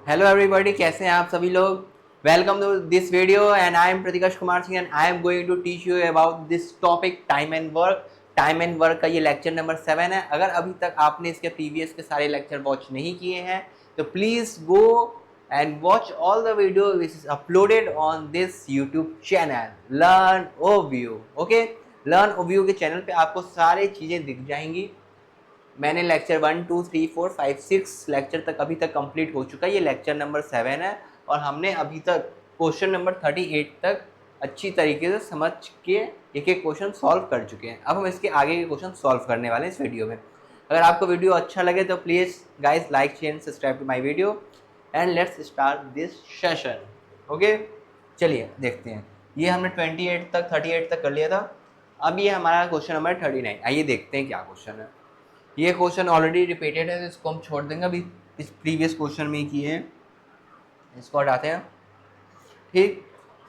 Hello everybody, कैसे हैं आप सभी लोग। Welcome to this video and I am Pratikash Kumar Singh and I am going to teach you about this topic time and work. Time and work का ये lecture number 7 है। अगर अभी तक आपने इसके प्रीवियस के सारे लेक्चर वॉच नहीं किए हैं तो please go and watch all the video which is uploaded on this YouTube channel learn ओव्यू। Okay, learn ओव्यू के चैनल पे आपको सारी चीज़ें दिख जाएंगी। मैंने लेक्चर 1 2 3 4 5 6 लेक्चर तक अभी तक कंप्लीट हो चुका है। ये लेक्चर नंबर 7 है और हमने अभी तक क्वेश्चन नंबर 38 तक अच्छी तरीके से समझ के एक एक क्वेश्चन सॉल्व कर चुके हैं। अब हम इसके आगे के क्वेश्चन सॉल्व करने वाले हैं इस वीडियो में। अगर आपको वीडियो अच्छा लगे तो please guys like share and subscribe to my video and let's start this session. Okay, चलिए देखते हैं। ये हमने 28 तक 38 तक कर लिया था। अब ये हमारा क्वेश्चन नंबर 39। आइए देखते हैं क्या क्वेश्चन है। ये क्वेश्चन ऑलरेडी रिपीटेड है तो इसको हम छोड़ देंगे। अभी इस प्रीवियस क्वेश्चन में ही किए हैं, इसको हटाते हैं। ठीक,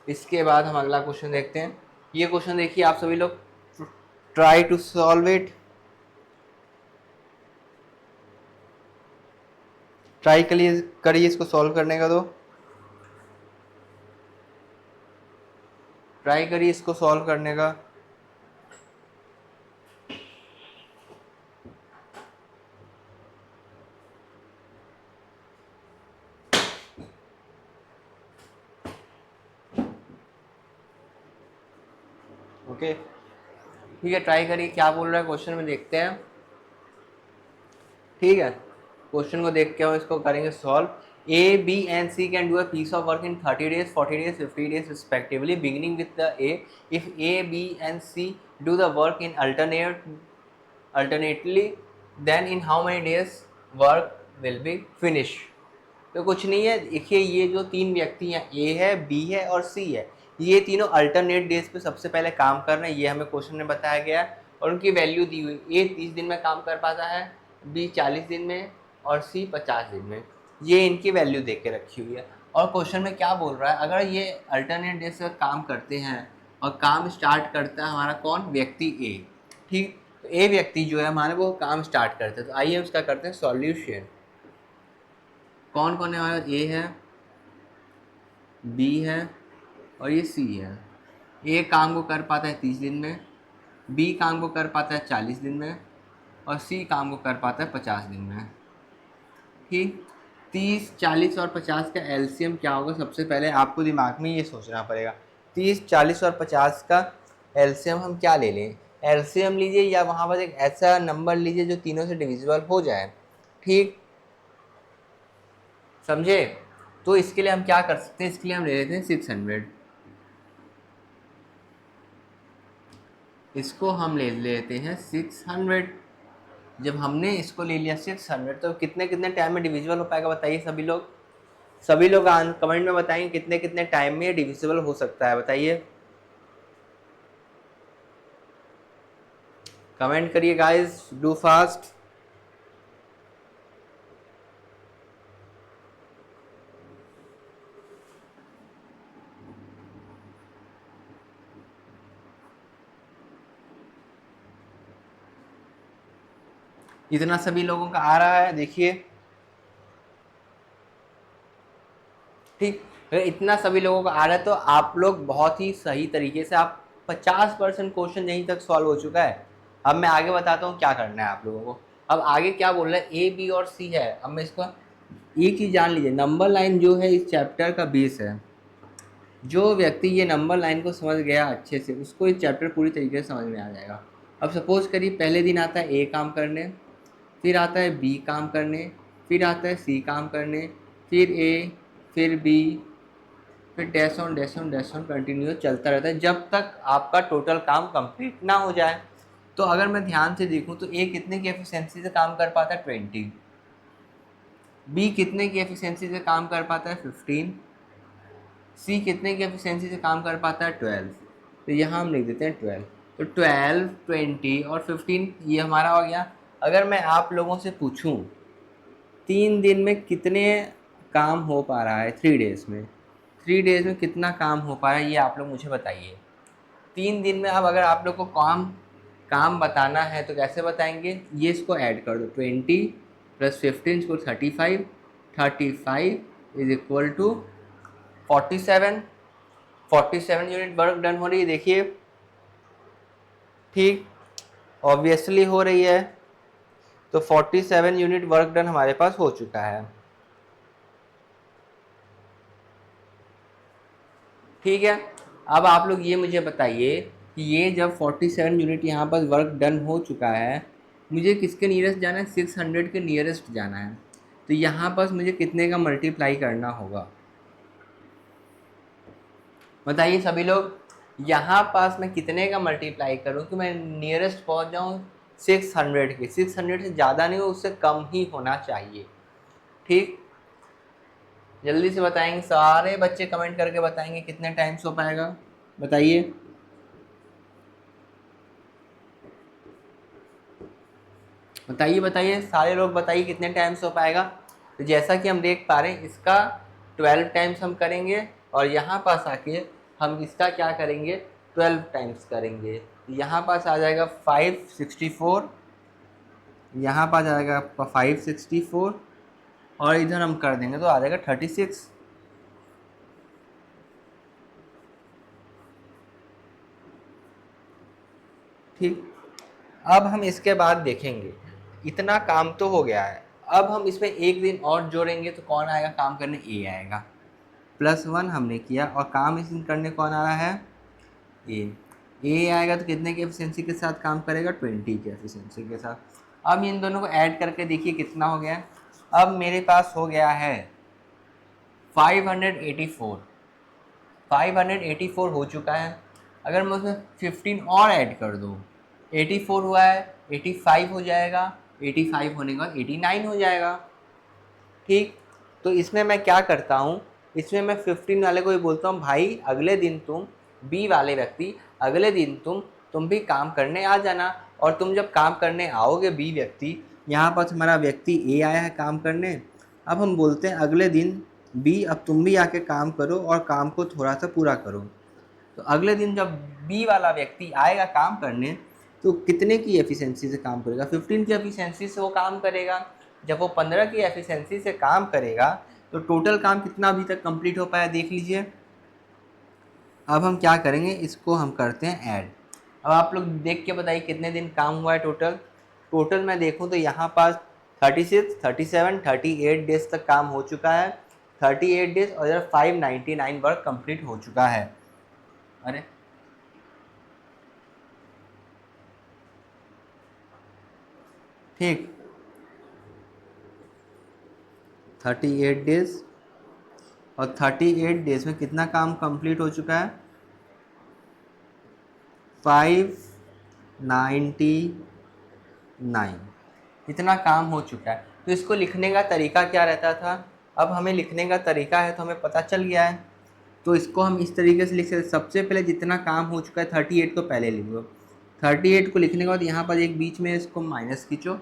इसके बाद हम अगला क्वेश्चन देखते हैं। ये क्वेश्चन देखिए आप सभी लोग, try to solve it. Try करिए इसको सॉल्व करने का। तो ट्राई करिए इसको सॉल्व करने का। ओके ठीक है, ट्राई करिए क्या बोल रहा है क्वेश्चन में, देखते हैं। ठीक है, क्वेश्चन को देख के हम इसको करेंगे solve. A B and C can do a piece of work in 30 days 40 days 50 days respectively beginning with the A. If A B and C do the work in alternately then in how many days work will be finished? तो कुछ नहीं है, देखिए ये जो तीन व्यक्ति हैं ए है बी है और सी है, ये तीनों अल्टरनेट डेज पे सबसे पहले काम कर रहे हैं। ये हमें क्वेश्चन में बताया गया है और उनकी वैल्यू दी हुई। ए 30 दिन में काम कर पाता है, बी 40 दिन में और सी 50 दिन में। ये इनकी वैल्यू दे के रखी हुई है। और क्वेश्चन में क्या बोल रहा है, अगर ये अल्टरनेट डेज से काम करते हैं और काम स्टार्ट करता है हमारा कौन, व्यक्ति ए। ठीक, तो ए व्यक्ति जो है हमारे वो काम स्टार्ट करते हैं। तो आइए हम इसका करते हैं सॉल्यूशन। कौन कौन है हमारा, ए है बी है और ये सी है। ए काम को कर पाता है 30 दिन में, बी काम को कर पाता है 40 दिन में और सी काम को कर पाता है 50 दिन में। ठीक, 30 40 और 50 का एलसीएम क्या होगा, सबसे पहले आपको दिमाग में ये सोचना पड़ेगा। 30 40 और 50 का एलसीएम हम क्या ले लें, एलसीएम लीजिए या वहाँ पर एक ऐसा नंबर लीजिए जो तीनों से डिविजिबल हो जाए। ठीक, समझे। तो इसके लिए हम क्या कर सकते हैं, इसके लिए हम ले लेते हैं 600। इसको हम ले लेते हैं 600। जब हमने इसको ले लिया 600 तो कितने कितने टाइम में डिविजिबल हो पाएगा बताइए सभी लोग। सभी लोग कमेंट में बताएंगे कितने कितने टाइम में डिविजिबल हो सकता है, बताइए। कमेंट करिए गाइस, डू फास्ट। इतना सभी लोगों का आ रहा है, देखिए। ठीक, अगर इतना सभी लोगों का आ रहा है तो आप लोग बहुत ही सही तरीके से, आप 50% क्वेश्चन यहीं तक सॉल्व हो चुका है। अब मैं आगे बताता हूँ क्या करना है आप लोगों को। अब आगे क्या बोल रहा है, ए बी और सी है। अब मैं इसको एक चीज़ जान लीजिए, नंबर लाइन जो है इस चैप्टर का बेस है। जो व्यक्ति ये नंबर लाइन को समझ गया अच्छे से, उसको ये चैप्टर पूरी तरीके से समझ में आ जाएगा। अब सपोज करिए पहले दिन आता है ए काम करने, फिर आता है बी काम करने, फिर आता है सी काम करने, फिर ए, फिर बी, फिर डैश ऑन कंटिन्यू चलता रहता है जब तक आपका टोटल काम कंप्लीट ना हो जाए। तो अगर मैं ध्यान से देखूं तो ए कितने की एफिशिएंसी से काम कर पाता है, 20। बी कितने की एफिशिएंसी से काम कर पाता है, 15। सी कितने की एफिशिएंसी से काम कर पाता है, 12। तो यहाँ हम लिख देते हैं 12। तो 12 20 और 15 ये हमारा हो गया। अगर मैं आप लोगों से पूछूं 3 दिन में कितने काम हो पा रहा है, 3 डेज़ में, 3 डेज़ में कितना काम हो पा रहा है ये आप लोग मुझे बताइए। 3 दिन में अब अगर आप लोग को काम काम बताना है तो कैसे बताएंगे, ये इसको ऐड कर दो, 20 + 15 इसको 35, 35 is equal to 47 unit work done हो रही है, देखिए ठीक, ऑब्वियसली हो रही है। तो 47 यूनिट वर्क डन हमारे पास हो चुका है। ठीक है, अब आप लोग ये मुझे बताइए कि ये जब 47 यूनिट यहाँ पर वर्क डन हो चुका है, मुझे किसके नियरेस्ट जाना है? 600 के नियरेस्ट जाना है। तो यहाँ पर मुझे कितने का मल्टीप्लाई करना होगा बताइए सभी लोग। यहाँ पास मैं कितने का मल्टीप्लाई करूँ कि मैं नियरेस्ट पहुँच जाऊँ 600 के? 600 से ज़्यादा नहीं हो, उससे कम ही होना चाहिए। ठीक, जल्दी से बताएंगे, सारे बच्चे कमेंट करके बताएंगे कितने टाइम्स हो पाएगा, बताइए। बताइए बताइए सारे लोग बताइए कितने टाइम्स हो पाएगा। तो जैसा कि हम देख पा रहे हैं, इसका 12 टाइम्स हम करेंगे और यहाँ पास आके हम इसका क्या करेंगे? 12 टाइम्स करेंगे। तो यहाँ पास आ जाएगा 564, यहाँ पास आ जाएगा आपका 564 और इधर हम कर देंगे तो आ जाएगा 36। ठीक, अब हम इसके बाद देखेंगे, इतना काम तो हो गया है। अब हम इसमें एक दिन और जोड़ेंगे तो कौन आएगा काम करने? ए आएगा। +1 हमने किया और काम इस दिन करने कौन आ रहा है? ए आएगा तो कितने की एफिशिएंसी के साथ काम करेगा? 20 की एफिशिएंसी के साथ। अब इन दोनों को ऐड करके देखिए कितना हो गया। अब मेरे पास हो गया है 584। 584 हो चुका है। अगर मैं उसमें 15 और ऐड कर दूँ, 84 हुआ है, 85 हो जाएगा, 85 होने के बाद 89 हो जाएगा। ठीक, तो इसमें मैं क्या करता हूँ, इसमें मैं 15 वाले को ही बोलता हूँ, भाई अगले दिन तुम, बी वाले व्यक्ति, अगले दिन तुम भी काम करने आ जाना। और तुम जब काम करने आओगे, बी व्यक्ति, यहाँ पर हमारा व्यक्ति ए आया है काम करने। अब हम बोलते हैं अगले दिन बी, अब तुम भी आके काम करो और काम को थोड़ा सा पूरा करो। तो अगले दिन जब बी वाला व्यक्ति आएगा काम करने, तो कितने की एफिशिएंसी से काम करेगा? 15 की एफिशिएंसी से वो काम करेगा। जब वो 15 की एफिशिएंसी से काम करेगा तो टोटल काम कितना अभी तक कंप्लीट हो पाया देख लीजिए। अब हम क्या करेंगे, इसको हम करते हैं ऐड। अब आप लोग देख के बताइए कितने दिन काम हुआ है टोटल। टोटल मैं देखूं तो यहाँ पास 36, 37, 38 डेज तक काम हो चुका है। 38 डेज और इधर 599 वर्क कंप्लीट हो चुका है। अरे ठीक, 38 डेज और 38 डेज में कितना काम कंप्लीट हो चुका है? 599, इतना काम हो चुका है। तो इसको लिखने का तरीका क्या रहता था? अब हमें लिखने का तरीका है तो हमें पता चल गया है। तो इसको हम इस तरीके से लिख सकते, सबसे पहले जितना काम हो चुका है 38 को पहले लिख लो। 38 को लिखने के बाद यहाँ पर एक बीच में इसको माइनस खींचो,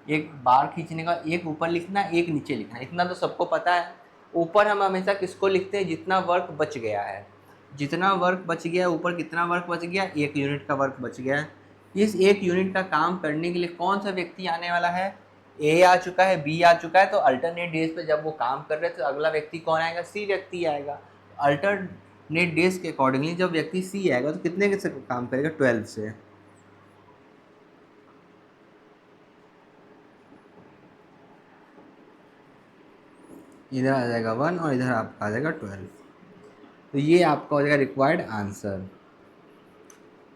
एक बार खींचने का, एक ऊपर लिखना, एक नीचे लिखना, इतना तो सबको पता है। ऊपर हम हमेशा किसको लिखते हैं? जितना वर्क बच गया है। जितना वर्क बच गया, ऊपर कितना वर्क बच गया? 1 यूनिट का वर्क बच गया है। इस 1 यूनिट का काम करने के लिए कौन सा व्यक्ति आने वाला है? ए आ चुका है, बी आ चुका है। तो अल्टरनेट डेज पे जब वो काम कर रहे थे तो अगला व्यक्ति कौन आएगा? सी व्यक्ति आएगा। अल्टरनेट डेज के अकॉर्डिंगली जब व्यक्ति सी आएगा तो कितने के से काम करेगा? 12 से। इधर आ जाएगा 1 और इधर आपका आ जाएगा 12। तो ये आपका हो जाएगा रिक्वायर्ड आंसर।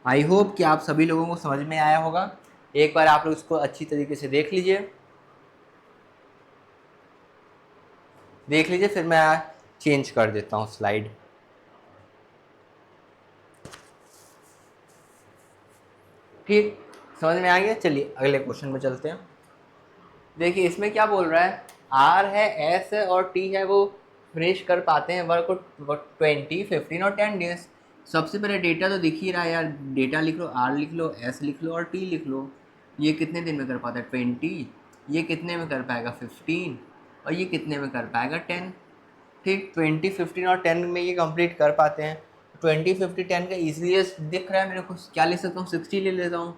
आई होप कि आप सभी लोगों को समझ में आया होगा। एक बार आप लोग इसको अच्छी तरीके से देख लीजिए, फिर मैं चेंज कर देता हूँ स्लाइड। ठीक, समझ में आ गया। चलिए अगले क्वेश्चन में चलते हैं। देखिए इसमें क्या बोल रहा है, आर है, एस है और टी है, वो फिनिश कर पाते हैं वर्क को 20, 15 और 10 डेज। सबसे पहले डेटा तो दिख ही रहा है यार, डेटा लिख लो, आर लिख लो, एस लिख लो और टी लिख लो। ये कितने दिन में कर पाता है? 20। ये कितने में कर पाएगा? 15। और ये कितने में कर पाएगा? 10। ठीक, 20, 15 और 10 में ये कंप्लीट कर पाते हैं। 20, 50, 10 का ईजिली दिख रहा है मेरे को, क्या ले सकता हूँ? 60 ले लेता हूँ।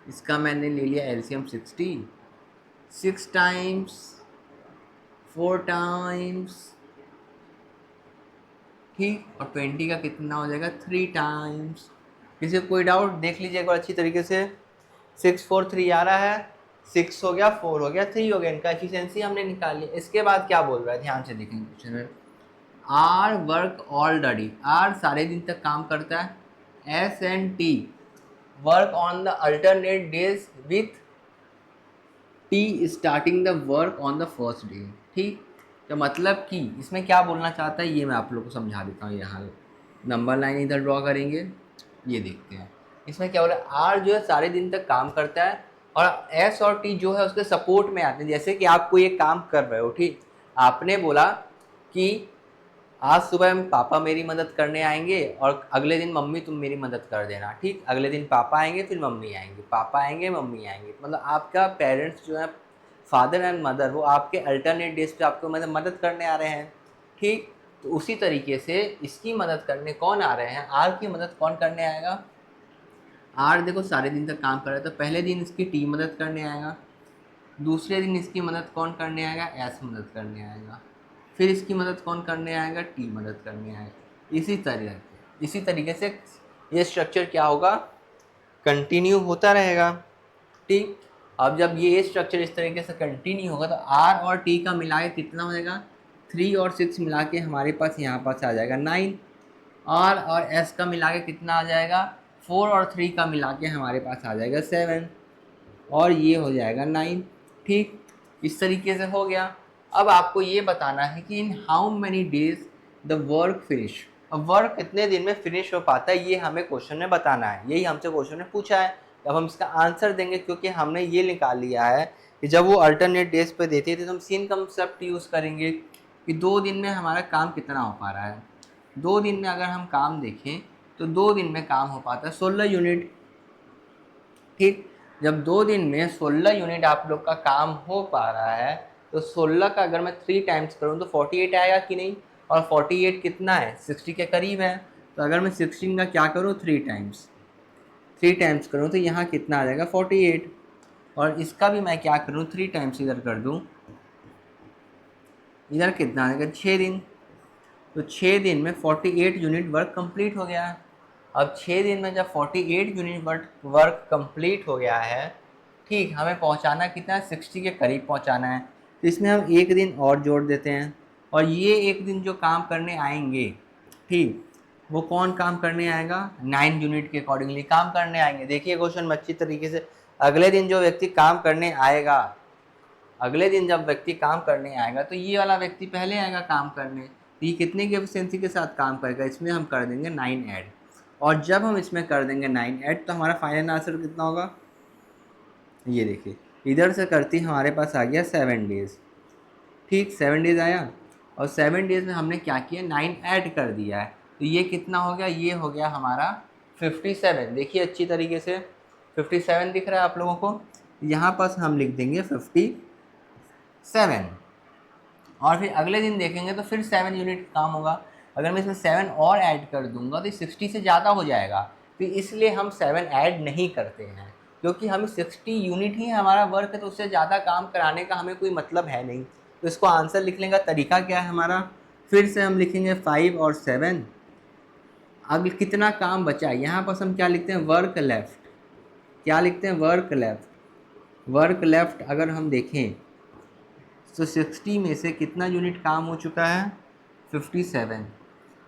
इसका मैंने ले लिया एलसीएम 60। 6 टाइम्स 4 टाइम्स ठीक, और 20 का कितना हो जाएगा 3 टाइम्स। किसी को कोई डाउट? देख लीजिए एक बार अच्छी तरीके से। 6 4 3 आ रहा है, 6 हो गया, 4 हो गया, 3 हो गया, इनका एफिशिएंसी हमने निकाल लिया। इसके बाद क्या बोल रहा है, ध्यान से देखेंगे क्वेश्चन में। आर वर्क ऑलरेडी, आर सारे दिन तक काम करता है। S and T work on the alternate days with T starting the work on the first day. ठीक, तो मतलब कि इसमें क्या बोलना चाहता है ये मैं आप लोग को समझा देता हूँ। यहाँ नंबर लाइन इधर ड्रॉ करेंगे, ये देखते हैं इसमें क्या हो रहा है। आर जो है सारे दिन तक काम करता है और एस और टी जो है उसके सपोर्ट में आते हैं। जैसे कि आप कोई एक काम कर रहे हो, ठीक, आपने बोला कि आज सुबह में पापा मेरी मदद करने आएंगे और अगले दिन मम्मी तुम मेरी मदद कर देना। ठीक, अगले दिन पापा आएंगे फिर मम्मी आएंगे, पापा आएंगे मम्मी आएंगे। मतलब आपका पेरेंट्स जो है फादर एंड मदर, वो आपके अल्टरनेट डेज पे आपको मदद करने आ रहे हैं। ठीक, तो उसी तरीके से इसकी मदद करने कौन आ रहे हैं, आर की मदद कौन करने आएगा। आर देखो सारे दिन तक काम कर रहा है, तो पहले दिन इसकी टी मदद करने आएगा, दूसरे दिन इसकी मदद कौन करने आएगा, एस मदद करने आएगा, फिर इसकी मदद कौन करने आएगा, टी मदद करने आएगा। इसी तरीके से ये स्ट्रक्चर क्या होगा, कंटिन्यू होता रहेगा। ठीक, अब जब ये स्ट्रक्चर इस तरीके से कंटिन्यू होगा तो आर और टी का मिला के कितना हो जाएगा, 3 और 6 मिला के हमारे पास यहाँ पास आ जाएगा 9। आर और एस का मिला के कितना आ जाएगा, 4 और 3 का मिला के हमारे पास आ जाएगा 7 और ये हो जाएगा 9। ठीक, इस तरीके से हो गया। अब आपको ये बताना है कि इन how many days the work finish, अब वर्क कितने दिन में फिनिश हो पाता है, ये हमें क्वेश्चन में बताना है। यही हमसे क्वेश्चन ने पूछा है, अब हम इसका आंसर देंगे क्योंकि हमने ये निकाल लिया है कि जब वो अल्टरनेट डेज पे देते थे तो हम सीन कंसेप्ट यूज़ करेंगे कि 2 दिन में हमारा काम कितना हो पा रहा है। 2 दिन में अगर हम काम देखें तो 2 दिन में काम हो पाता है 16 यूनिट। ठीक, जब 2 दिन में 16 यूनिट आप लोग का काम हो पा रहा है तो 16 का अगर मैं 3 टाइम्स करूँ तो 48 आएगा कि नहीं, और 48 कितना है, 60 के करीब है। तो अगर मैं 16 का क्या करूँ, 3 टाइम्स करूँ तो यहाँ कितना आ जाएगा 48, और इसका भी मैं क्या करूँ 3 टाइम्स इधर कर दूँ, इधर कितना आ जाएगा 6 दिन। तो 6 दिन में 48 यूनिट वर्क कंप्लीट हो गया है। अब 6 दिन में जब 48 यूनिट वर्क कंप्लीट हो गया है, ठीक, हमें पहुंचाना कितना है, 60 के करीब पहुंचाना है। तो इसमें हम एक दिन और जोड़ देते हैं, और ये एक दिन जो काम करने आएंगे, ठीक, वो कौन काम करने आएगा, 9 यूनिट के अकॉर्डिंगली काम करने आएंगे। देखिए क्वेश्चन में अच्छी तरीके से, अगले दिन जो व्यक्ति काम करने आएगा, अगले दिन जब व्यक्ति काम करने आएगा तो ये वाला व्यक्ति पहले आएगा काम करने, तो ये कितने की एफिशिएंसी के साथ काम करेगा, इसमें हम कर देंगे 9 ऐड, और जब हम इसमें कर देंगे 9 ऐड तो हमारा फाइनल आंसर कितना होगा, ये देखिए इधर से करती हमारे पास आ गया 7 डेज़। ठीक, 7 डेज़ आया, और 7 डेज़ में हमने क्या किया, 9 ऐड कर दिया है, तो ये कितना हो गया, ये हो गया हमारा 57। देखिए अच्छी तरीके से 57 दिख रहा है आप लोगों को, यहाँ पास हम लिख देंगे 57, और फिर अगले दिन देखेंगे तो फिर 7 यूनिट काम होगा। अगर मैं इसमें 7 और ऐड कर दूंगा तो 60 से ज़्यादा हो जाएगा, तो इसलिए हम 7 ऐड नहीं करते हैं, क्योंकि हमें 60 यूनिट ही हमारा वर्क है, तो उससे ज़्यादा काम कराने का हमें कोई मतलब है नहीं। तो इसको आंसर लिखने का तरीका क्या है हमारा, फिर से हम लिखेंगे 5 और 7। अब कितना काम बचा है, यहाँ पर हम क्या लिखते हैं, वर्क लेफ्ट, क्या लिखते हैं, वर्क लेफ्ट। वर्क लेफ्ट अगर हम देखें तो 60 में से कितना यूनिट काम हो चुका है, 57,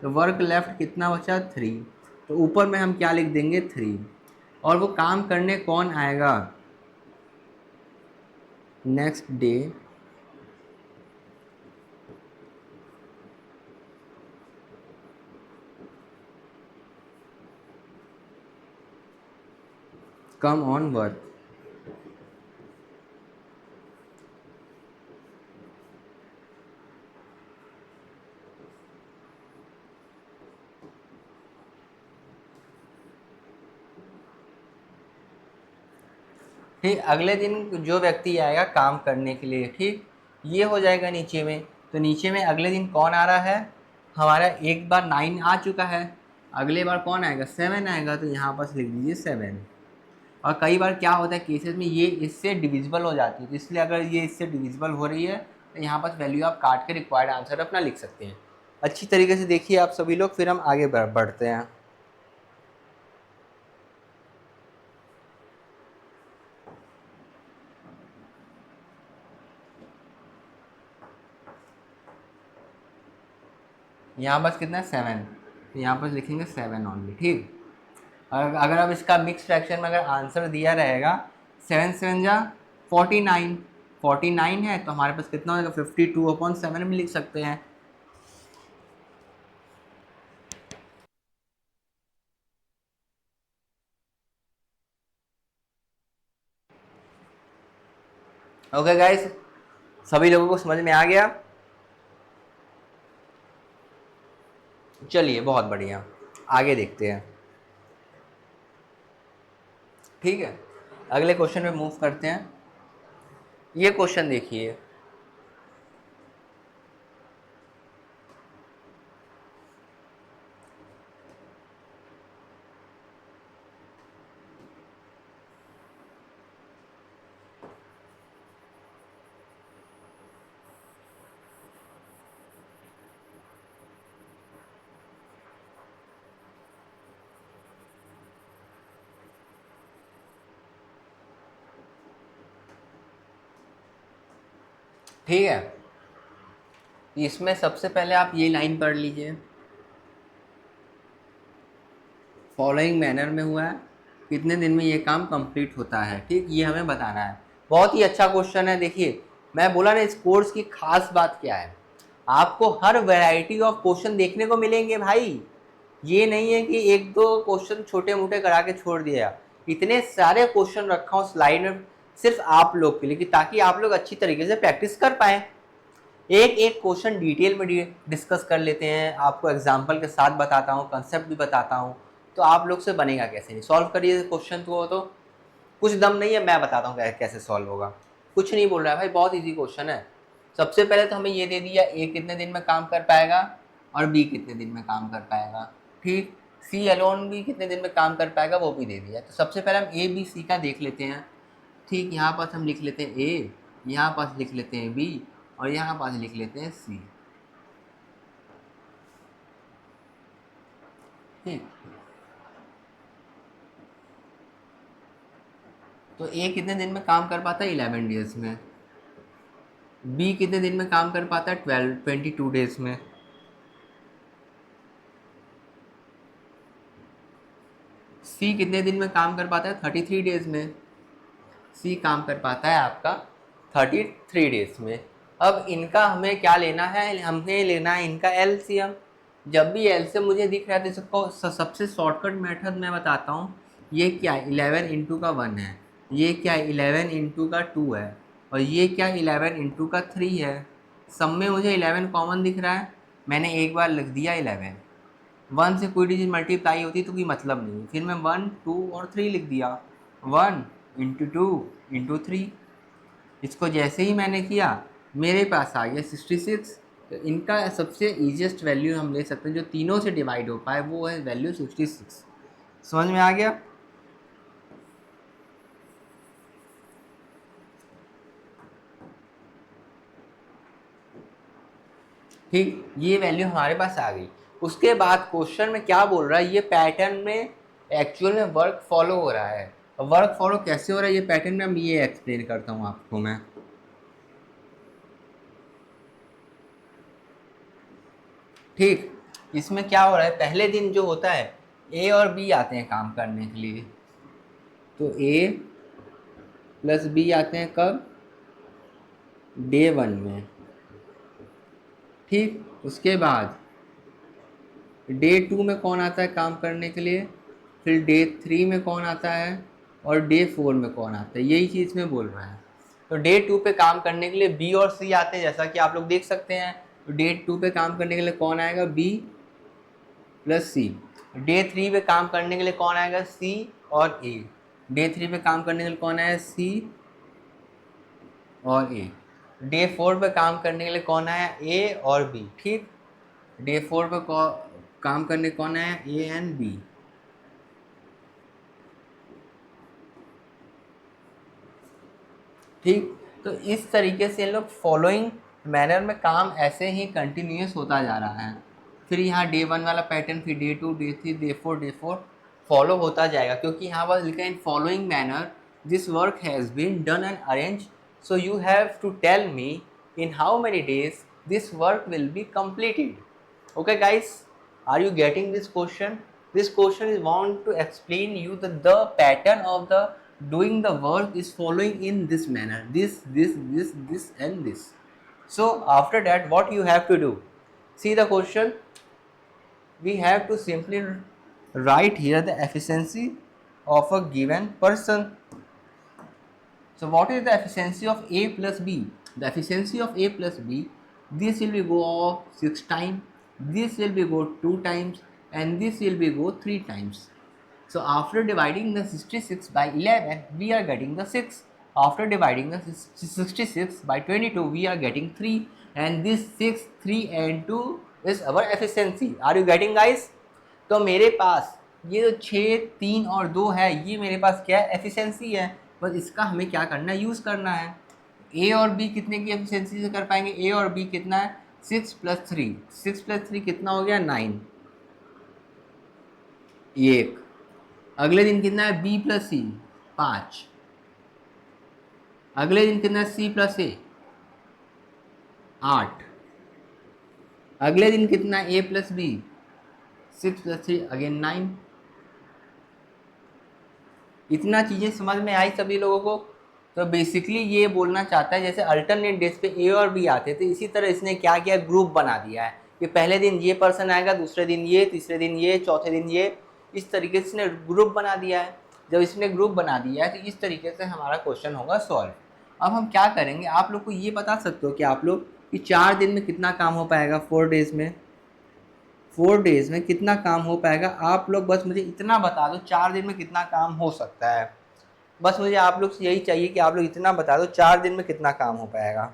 तो वर्क लेफ्ट कितना बचा, 3, तो ऊपर में हम क्या लिख देंगे, 3, और वो काम करने कौन आएगा, next day come on work. ठीक, अगले दिन जो व्यक्ति आएगा काम करने के लिए, ठीक, ये हो जाएगा नीचे में, तो नीचे में अगले दिन कौन आ रहा है, हमारा एक बार 9 आ चुका है, अगले बार कौन आएगा, 7 आएगा, तो यहाँ पर लिख दीजिए 7। और कई बार क्या होता है केसेस में ये इससे डिविजिबल हो जाती है, तो इसलिए अगर ये इससे डिविजिबल हो रही है तो यहाँ पर वैल्यू आप काट के रिक्वायर्ड आंसर अपना लिख सकते हैं। अच्छी तरीके से देखिए आप सभी लोग, फिर हम आगे बढ़ते हैं। यहाँ बस कितना है 7, तो यहाँ पर लिखेंगे 7 ऑनली। ठीक, अगर अब इसका मिक्स फ्रैक्शन में अगर आंसर दिया रहेगा 7 7 जा 49, 49 है तो हमारे पास कितना होगा 52/7 में लिख सकते हैं। ओके गाइस, सभी लोगों को समझ में आ गया? चलिए बहुत बढ़िया, आगे देखते हैं। ठीक है, अगले क्वेश्चन में मूव करते हैं। ये क्वेश्चन देखिए, ठीक है, इसमें सबसे पहले आप ये लाइन पढ़ लीजिए, फॉलोइंग मैनर में हुआ है, कितने दिन में ये काम कंप्लीट होता है। ठीक, ये हमें बताना है। बहुत ही अच्छा क्वेश्चन है। देखिए मैं बोला ना, इस कोर्स की खास बात क्या है, आपको हर वैरायटी ऑफ क्वेश्चन देखने को मिलेंगे भाई। ये नहीं है कि एक दो क्वेश्चन छोटे मोटे करा के छोड़ दिया, इतने सारे क्वेश्चन रखा हूँ स्लाइड में सिर्फ आप लोग के लिए, कि ताकि आप लोग अच्छी तरीके से प्रैक्टिस कर पाएँ। एक एक क्वेश्चन डिटेल में डिस्कस कर लेते हैं, आपको एग्जांपल के साथ बताता हूँ, कंसेप्ट भी बताता हूँ, तो आप लोग से बनेगा कैसे नहीं। सॉल्व करिए क्वेश्चन को, तो कुछ दम नहीं है, मैं बताता हूँ कैसे सॉल्व होगा। कुछ नहीं बोल रहा है भाई, बहुत ईजी क्वेश्चन है। सबसे पहले तो हमें ये दे दिया ए कितने दिन में काम कर पाएगा और बी कितने दिन में काम कर पाएगा। ठीक, सी अलोन भी कितने दिन में काम कर पाएगा वो भी दे दिया। तो सबसे पहले हम ए बी सी का देख लेते हैं। ठीक, यहाँ पास हम लिख लेते हैं ए, यहाँ पास लिख लेते हैं बी, और यहाँ पास लिख लेते हैं सी। ठीक, तो ए कितने दिन में काम कर पाता है 11 डेज में, बी कितने दिन में काम कर पाता है 22 डेज में, सी कितने दिन में काम कर पाता है 33 डेज में, सी काम कर पाता है आपका 33 डेज में। अब इनका हमें क्या लेना है, हमें लेना है इनका एलसीएम। जब भी एलसीएम मुझे दिख रहा है तो इसको सबसे शॉर्टकट मेथड मैं बताता हूँ। ये क्या 11 इंटू का 1 है, ये क्या 11 इंटू का 2 है, और ये क्या 11 इंटू का 3 है। सब में मुझे 11 कॉमन दिख रहा है, मैंने एक बार लिख दिया 11। 1 से कोई डिजिट मल्टीप्लाई होती तो कोई मतलब नहीं, फिर मैं 1 2 और 3 लिख दिया, 1 इंटू 2 इंटू 3। इसको जैसे ही मैंने किया मेरे पास आ गया 66। तो इनका सबसे ईजिएस्ट वैल्यू हम ले सकते हैं जो तीनों से डिवाइड हो पाए, वो है वैल्यू 66। समझ में आ गया? ठीक, ये वैल्यू हमारे पास आ गई। उसके बाद क्वेश्चन में क्या बोल रहा है, ये पैटर्न में एक्चुअल में वर्क फॉलो हो रहा है। वर्क फॉलो कैसे हो रहा है ये पैटर्न में, हम ये एक्सप्लेन करता हूँ आपको मैं। ठीक, इसमें क्या हो रहा है, पहले दिन जो होता है ए और बी आते हैं काम करने के लिए, तो ए प्लस बी आते हैं कब, डे 1 में। ठीक, उसके बाद डे 2 में कौन आता है काम करने के लिए, फिर डे 3 में कौन आता है, और डे 4 में कौन आता है, यही चीज़ में बोल रहा है। तो डे 2 पे काम करने के लिए बी और सी आते हैं, जैसा कि आप लोग देख सकते हैं। तो डे 2 पे काम करने के लिए कौन आएगा, बी प्लस सी। डे 3 पे काम करने के लिए कौन आएगा, सी और ए। डे 3 पे काम करने के लिए कौन आया, सी और ए। डे 4 पे काम करने के लिए कौन आया, ए और बी। ठीक, डे 4 पे काम करने कौन आया, ए एंड बी। ठीक, तो इस तरीके से इन लोग फॉलोइंग मैनर में काम ऐसे ही कंटिन्यूस होता जा रहा है। फिर यहाँ डे 1 वाला पैटर्न, फिर डे 2, डे 3, डे 4 फॉलो होता जाएगा, क्योंकि यहाँ पर लिखा है in following manner this work has been done and arrange, so you have to tell me in how many days this work will be completed. Okay guys, are you getting this question? This question is want to explain you that the pattern of the doing the work is following in this manner, this and this. So after that what you have to do, see the question, we have to simply write here the efficiency of a given person. So what is the efficiency of A plus B? The efficiency of A plus B, this will be go 6 times, this will be go 2 times, and this will be go 3 times. So after dividing the 66 by 11, we are getting the 6. After dividing the 66 by 22, we are getting 3. And this 6, 3 and 2 is our efficiency. Are you getting guys? तो मेरे पास ये जो 6, 3 और 2 है, ये मेरे पास क्या है, एफिशिएंसी है। बस इसका हमें क्या करना है, यूज़ करना है। ए और बी कितने की एफिशिएंसी से कर पाएंगे, ए और बी कितना है, 6 + 3, 6 + 3 कितना हो गया, 9, ये एक। अगले दिन कितना है, बी प्लस सी 5, अगले दिन कितना है, सी प्लस ए 8, अगले दिन कितना है, ए प्लस बी 6 + 3 अगेन 9। इतना चीज़ें समझ में आई सभी लोगों को? तो बेसिकली ये बोलना चाहता है जैसे अल्टरनेट डेज पे ए और बी आते थे, इसी तरह इसने क्या किया, ग्रुप बना दिया है कि पहले दिन ये पर्सन आएगा, दूसरे दिन ये, तीसरे दिन ये, चौथे दिन ये, इस तरीके से इसने ग्रुप बना दिया है। जब इसने ग्रुप बना दिया है तो इस तरीके से हमारा क्वेश्चन होगा सॉल्व। अब हम क्या करेंगे, आप लोग को ये बता सकते हो कि आप लोग कि 4 दिन में कितना काम हो पाएगा, 4 डेज़ में, 4 डेज़ में कितना काम हो पाएगा? आप लोग बस मुझे इतना बता दो 4 दिन में कितना काम हो सकता है। बस मुझे आप लोग से यही चाहिए कि आप लोग इतना बता दो 4 दिन में कितना काम हो पाएगा।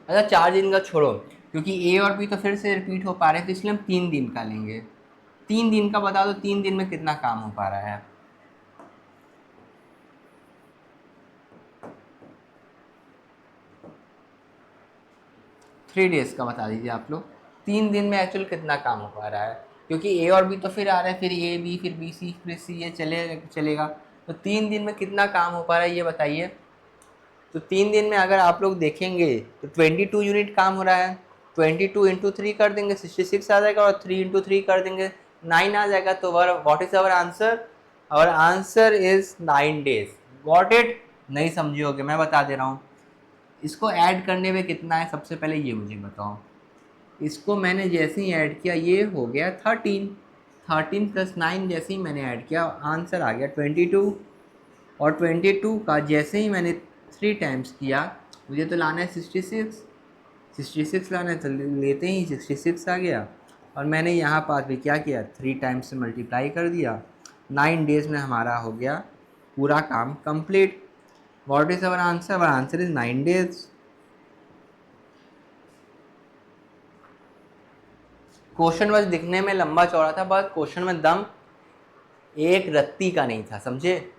अच्छा 4 दिन का छोड़ो, क्योंकि ए और बी तो फिर से रिपीट हो पा रहे हैं, तो इसलिए हम 3 दिन का लेंगे। 3 दिन का बता दो 3 दिन में कितना काम हो पा रहा है। 3 डेज़ का बता दीजिए आप लोग, 3 दिन में एक्चुअल कितना काम हो पा रहा है, क्योंकि ए और बी तो फिर आ रहा है, फिर ए बी, फिर बी सी, फिर सी, ये चलेगा। तो 3 दिन में कितना काम हो पा रहा है ये बताइए। तो 3 दिन में अगर आप लोग देखेंगे तो 22 यूनिट काम हो रहा है। 22 इंटू 3 कर देंगे 66 आ जाएगा, और 3 इंटू 3 कर देंगे 9 आ जाएगा। तो what is our answer, our answer is 9 days. Got it? नहीं समझे होगे, मैं बता दे रहा हूँ। इसको ऐड करने में कितना है, सबसे पहले ये मुझे बताओ। इसको मैंने जैसे ही ऐड किया ये हो गया 13, 13 + 9 जैसे ही मैंने ऐड किया आंसर आ गया 22, और 22 का जैसे ही मैंने 3 टाइम्स किया, मुझे तो लाना है 66, 66 लाना है, तो लेते ही 66 आ गया। और मैंने यहाँ पास भी क्या किया, 3 टाइम्स से मल्टीप्लाई कर दिया। 9 डेज़ में हमारा हो गया पूरा काम complete. What is our answer, our answer is 9 days. Question बस दिखने में लंबा चौड़ा था, बस क्वेश्चन में दम एक रत्ती का नहीं था, समझे?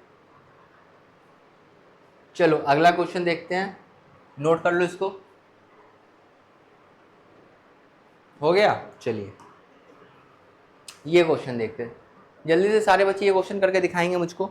चलो अगला क्वेश्चन देखते हैं, नोट कर लो इसको। हो गया? चलिए ये क्वेश्चन देखते हैं, जल्दी से सारे बच्चे ये क्वेश्चन करके दिखाएंगे मुझको।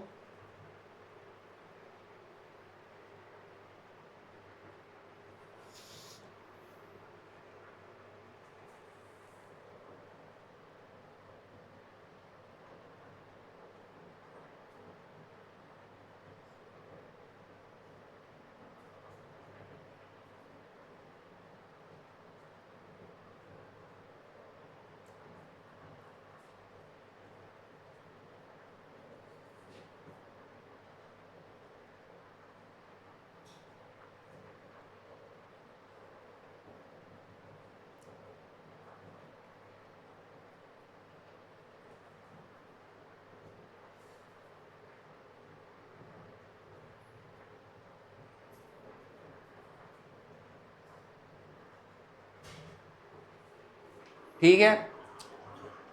ठीक है,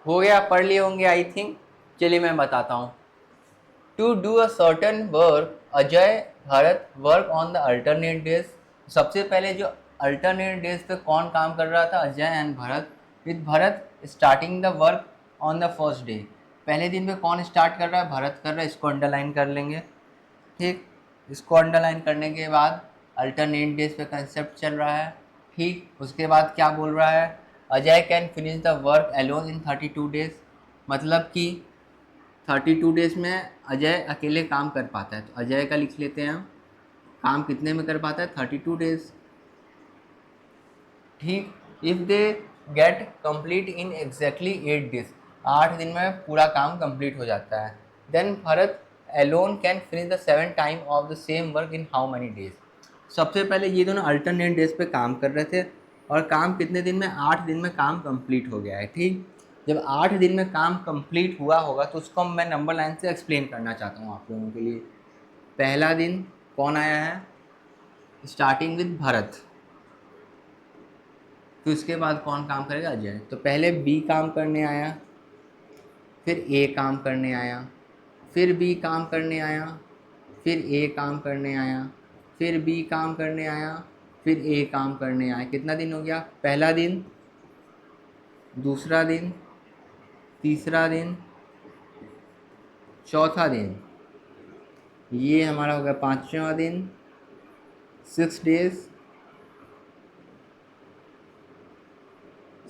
हो गया, पढ़ लिए होंगे आई थिंक। चलिए मैं बताता हूँ। To do a certain work, Ajay Bharat work on the alternate days. सबसे पहले जो अल्टरनेट डेज पे कौन काम कर रहा था, Ajay and Bharat. With Bharat starting the work on the first day, पहले दिन पे कौन स्टार्ट कर रहा है, भरत कर रहा है, इसको अंडरलाइन कर लेंगे। ठीक, इसको अंडरलाइन करने के बाद अल्टरनेट डेज पे कंसेप्ट चल रहा है। ठीक, उसके बाद क्या बोल रहा है, Ajay can finish the work alone in 32 days, मतलब कि 32 डेज में अजय अकेले काम कर पाता है। तो अजय का लिख लेते हैं हम, काम कितने में कर पाता है, 32 डेज। ठीक, if they get complete in exactly 8 days, 8 दिन में पूरा काम कंप्लीट हो जाता है। Then Bharat alone can finish the 7 time of the same work in how many days. सबसे पहले ये दोनों अल्टरनेट डेज पे काम कर रहे थे और काम कितने दिन में, 8 दिन में काम कंप्लीट हो गया है। ठीक, जब 8 दिन में काम कंप्लीट हुआ होगा तो उसको मैं नंबर लाइन से एक्सप्लेन करना चाहता हूँ आप लोगों के लिए। पहला दिन कौन आया है, स्टार्टिंग विद भरत, तो इसके बाद कौन काम करेगा, अजय। तो पहले बी काम करने आया, फिर ए काम करने आया, फिर बी काम करने आया, फिर ए काम करने आया, फिर बी काम करने आया, फिर ए काम करने आया। कितना दिन हो गया, पहला दिन, दूसरा दिन, तीसरा दिन, चौथा दिन, ये हमारा हो गया 5वां दिन, 6 डेज,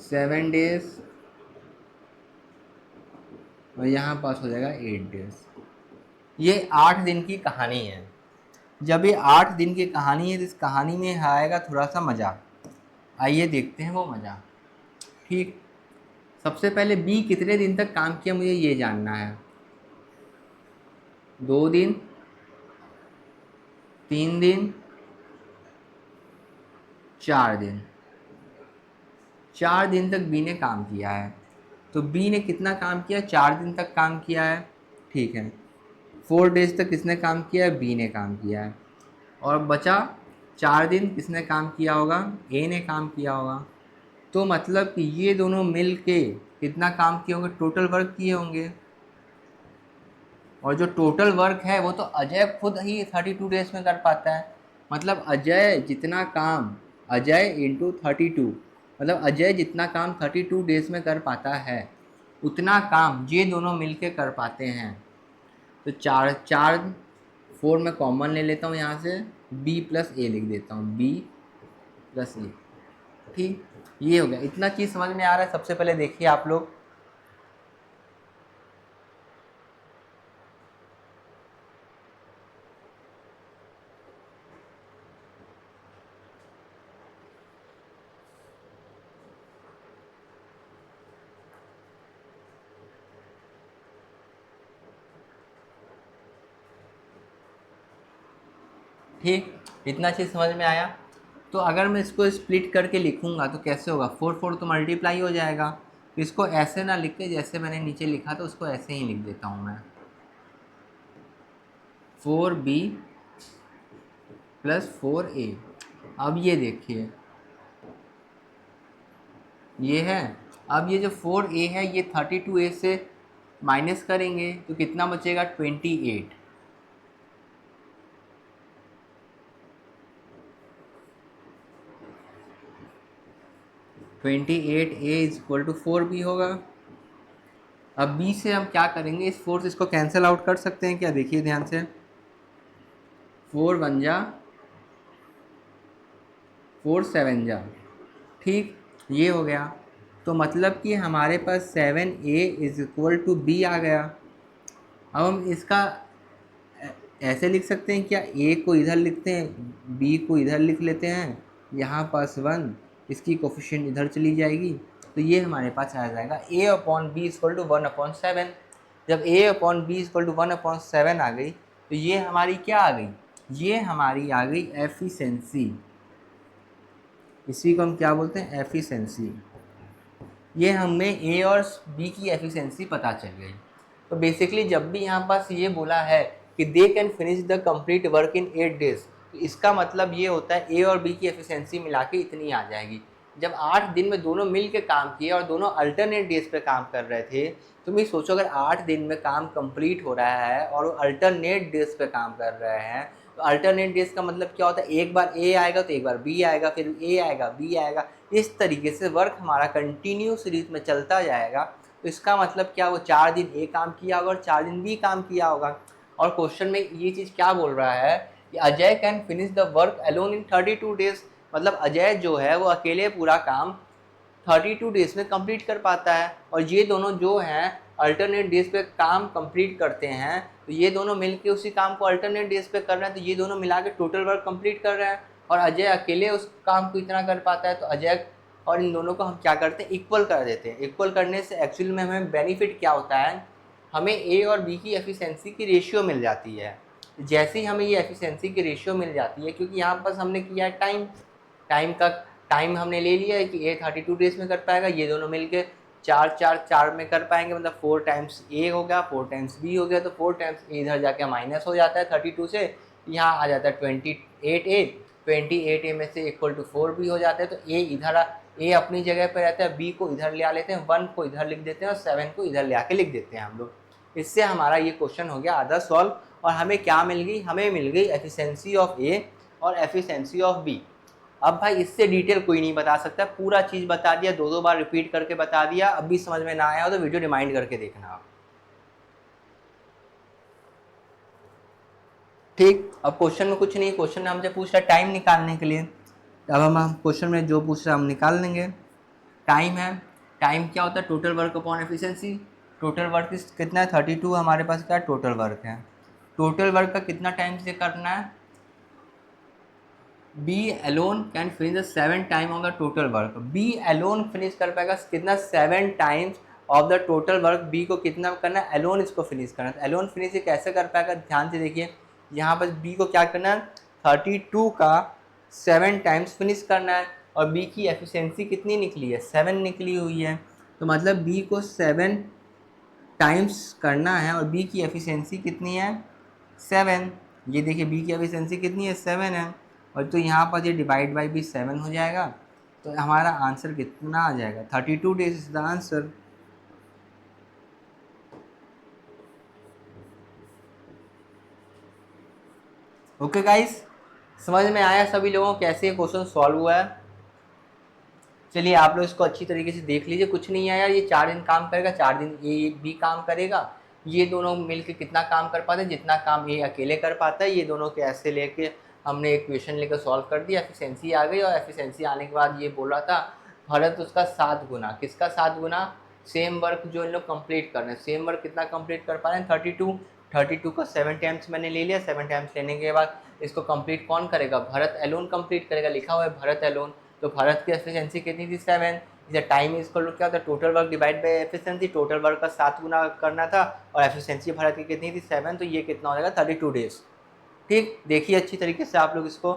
7 डेज, और यहाँ पास हो जाएगा 8 डेज। ये 8 दिन की कहानी है। जब ये 8 दिन की कहानी है तो इस कहानी में आएगा थोड़ा सा मज़ा। आइए देखते हैं वो मज़ा। ठीक, सबसे पहले बी कितने दिन तक काम किया मुझे ये जानना है। 2 दिन, 3 दिन, 4 दिन, 4 दिन तक बी ने काम किया है। तो बी ने कितना काम किया, 4 दिन तक काम किया है। ठीक है, 4 डेज तक किसने काम किया है, बी ने काम किया है। और बचा 4 दिन किसने काम किया होगा, ए ने काम किया होगा। तो मतलब कि ये दोनों मिल के कितना काम किए होंगे, टोटल वर्क किए होंगे। और जो टोटल वर्क है वो तो अजय खुद ही 32 डेज में कर पाता है। मतलब अजय जितना काम, अजय इंटू 32, मतलब अजय जितना काम 32 डेज में कर पाता है उतना काम ये दोनों मिलके कर पाते हैं। तो 4 में कॉमन ले लेता हूँ यहाँ से, b प्लस ए लिख देता हूँ, b प्लस ए। ठीक, ये हो गया। इतना चीज़ समझ में आ रहा है। सबसे पहले देखिए आप लोग, ठीक, इतना चीज़ समझ में आया। तो अगर मैं इसको स्प्लिट करके लिखूंगा तो कैसे होगा, 4 तो मल्टीप्लाई हो जाएगा। तो इसको ऐसे ना लिख के जैसे मैंने नीचे लिखा था उसको ऐसे ही लिख देता हूँ मैं, 4b प्लस 4a। अब ये देखिए, ये है। अब ये जो 4a है ये 32a से माइनस करेंगे तो कितना बचेगा, 28। 28a is equal to 4b होगा। अब b से हम क्या करेंगे, इस 4 से इसको कैंसिल आउट कर सकते हैं क्या, देखिए ध्यान से, 4 1 जा 4 7 जा। ठीक, ये हो गया। तो मतलब कि हमारे पास 7a is equal to b आ गया। अब हम इसका ऐसे लिख सकते हैं क्या, a को इधर लिखते हैं, b को इधर लिख लेते हैं, यहाँ पास 1, इसकी कोफिशिएंट इधर चली जाएगी। तो ये हमारे पास आ जाएगा a upon B equal to 1/7। जब a upon B equal to 1/7 आ गई तो ये हमारी क्या आ गई, ये हमारी आ गई एफिशिएंसी। इसी को हम क्या बोलते हैं, एफिशिएंसी। ये हमें a और b की एफिशिएंसी पता चल गई। तो बेसिकली जब भी यहाँ पास ये बोला है कि they can finish the complete work in 8 days, तो इसका मतलब ये होता है a और b की एफिशिएंसी मिला के इतनी आ जाएगी। जब 8 दिन में दोनों मिल के काम किए और दोनों अल्टरनेट डेज पे काम कर रहे थे, तुम ये सोचो अगर 8 दिन में काम कंप्लीट हो रहा है और वो अल्टरनेट डेज पे काम कर रहे हैं, तो अल्टरनेट डेज का मतलब क्या होता है, एक बार ए आएगा तो एक बार बी आएगा, फिर ए आएगा बी आएगा, इस तरीके से वर्क हमारा कंटिन्यू सीरीज में चलता जाएगा। तो इसका मतलब क्या, वो 4 दिन ए काम किया होगा और 4 दिन बी काम किया होगा। और क्वेश्चन में ये चीज़ क्या बोल रहा है कि Ajay can finish the work alone in 32 days, मतलब अजय जो है वो अकेले पूरा काम 32 डेज में कंप्लीट कर पाता है। और ये दोनों जो हैं अल्टरनेट डेज पे काम कंप्लीट करते हैं, तो ये दोनों मिलके उसी काम को अल्टरनेट डेज पे कर रहे हैं, तो ये दोनों मिला के टोटल वर्क कंप्लीट कर रहे हैं। और अजय अकेले उस काम को इतना कर पाता है, तो अजय और इन दोनों को हम क्या करते हैं, इक्वल कर देते हैं। इक्वल करने से एक्चुअल में हमें बेनिफिट क्या होता है, हमें ए और बी की एफिशिएंसी की रेशियो मिल जाती है। जैसे ही हमें ये एफिशिएंसी की रेशियो मिल जाती है, क्योंकि यहाँ पर हमने किया है टाइम का टाइम हमने ले लिया है कि ए 32 डेज में कर पाएगा, ये दोनों मिलके 4 में कर पाएंगे, मतलब 4 टाइम्स ए हो गया, 4 टाइम्स बी हो गया, तो 4 टाइम्स ए इधर जाके माइनस हो जाता है 32 से, यहाँ आ जाता है 28 ए में से इक्वल टू 4 भी हो जाता है। तो ए अपनी जगह पर रहता है, बी को इधर ले आ लेते हैं, 1 को इधर लिख देते हैं और 7 को इधर ले आके लिख देते हैं हम लोग। इससे हमारा ये क्वेश्चन हो गया आधा सॉल्व। और हमें क्या मिल गई, हमें मिल गई एफिशिएंसी ऑफ ए और एफिशिएंसी ऑफ बी। अब भाई इससे डिटेल कोई नहीं बता सकता, पूरा चीज़ बता दिया, 2 बार रिपीट करके बता दिया। अब भी समझ में ना आया हो तो वीडियो रिमाइंड करके देखना आप, ठीक। अब क्वेश्चन में कुछ नहीं, क्वेश्चन में हमसे पूछ रहा है टाइम निकालने के लिए। अब हम क्वेश्चन में जो पूछ रहा है हम निकाल लेंगे। टाइम है, टाइम क्या होता है, total work upon efficiency. Total work कितना है, 32 हमारे पास क्या टोटल वर्क है। टोटल वर्क का कितना टाइम से करना है, B alone can finish the 7 time of the total work. B alone finish कर पाएगा कितना, 7 times of the total work. B को कितना करना है, अलोन इसको फिनिश करना है। अलोन फिनिश ये कैसे कर पाएगा, ध्यान से देखिए, यहाँ पर बी को क्या करना है, 32 का 7 टाइम्स फिनिश करना है। और बी की एफिशिएंसी कितनी निकली है, 7 निकली हुई है। तो मतलब बी को 7 टाइम्स करना है और बी की एफिशिएंसी कितनी है, 7। ये देखिए बी की एफिशिएंसी कितनी है, 7 है। और तो यहाँ पर ये डिवाइड बाई भी 7 हो जाएगा, तो हमारा आंसर कितना आ जाएगा, 32 days is the answer. Okay guys, समझ में आया सभी लोगों को कैसे ये क्वेश्चन सॉल्व हुआ है। चलिए आप लोग इसको अच्छी तरीके से देख लीजिए। कुछ नहीं है यार, ये 4 दिन काम करेगा, 4 दिन ये भी काम करेगा, ये दोनों मिलके कितना काम कर पाते हैं, जितना काम ये अकेले कर पाता है। ये दोनों के ऐसे लेके हमने एक क्वेश्चन लेकर सॉल्व कर दिया, एफिशिएंसी आ गई। और एफिशिएंसी आने के बाद ये बोला था भरत उसका 7 गुना, किसका 7 गुना, सेम वर्क जो इन लोग कंप्लीट कर रहे हैं। सेम वर्क कितना कंप्लीट कर पा रहे हैं, 32 का 7 टाइम्स मैंने ले लिया। 7 टाइम्स लेने के बाद इसको कंप्लीट कौन करेगा, भरत एलोन कंप्लीट करेगा, लिखा हुआ है भरत एलोन। तो भारत की एफिशिएंसी कितनी थी, 7। इसे टाइम इज इक्वल टू क्या होता है, total work divide by efficiency. Total work का 7 गुना करना था और एफिशिएंसी भारत की कितनी थी, 7। तो ये कितना हो जाएगा, 32 डेज। ठीक, देखिए अच्छी तरीके से आप लोग इसको।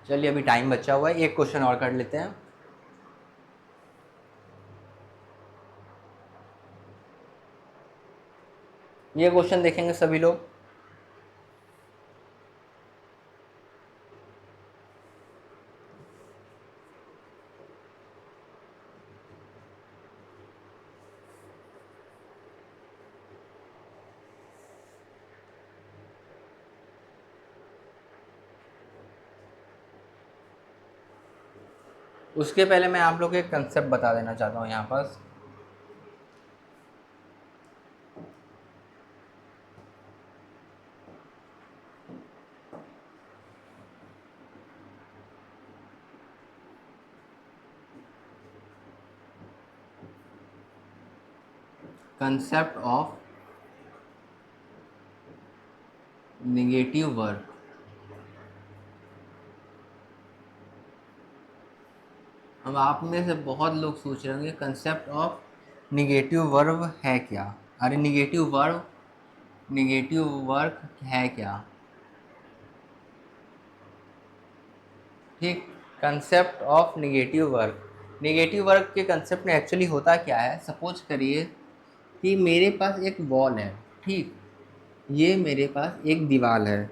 चलिए अभी टाइम बचा हुआ है, एक क्वेश्चन और कर लेते हैं। ये क्वेश्चन देखेंगे सभी लोग। उसके पहले मैं आप लोग को एक कंसेप्ट बता देना चाहता हूँ यहाँ पर। Concept of negative work. अब आप में से बहुत लोग सोच रहे होंगे कंसेप्ट ऑफ निगेटिव वर्ब है क्या। अरे निगेटिव वर्क है क्या, ठीक। कंसेप्ट ऑफ निगेटिव वर्क के कंसेप्ट में एक्चुअली होता क्या है, सपोज करिए कि मेरे पास एक वॉल है, ठीक, ये मेरे पास एक दीवार है।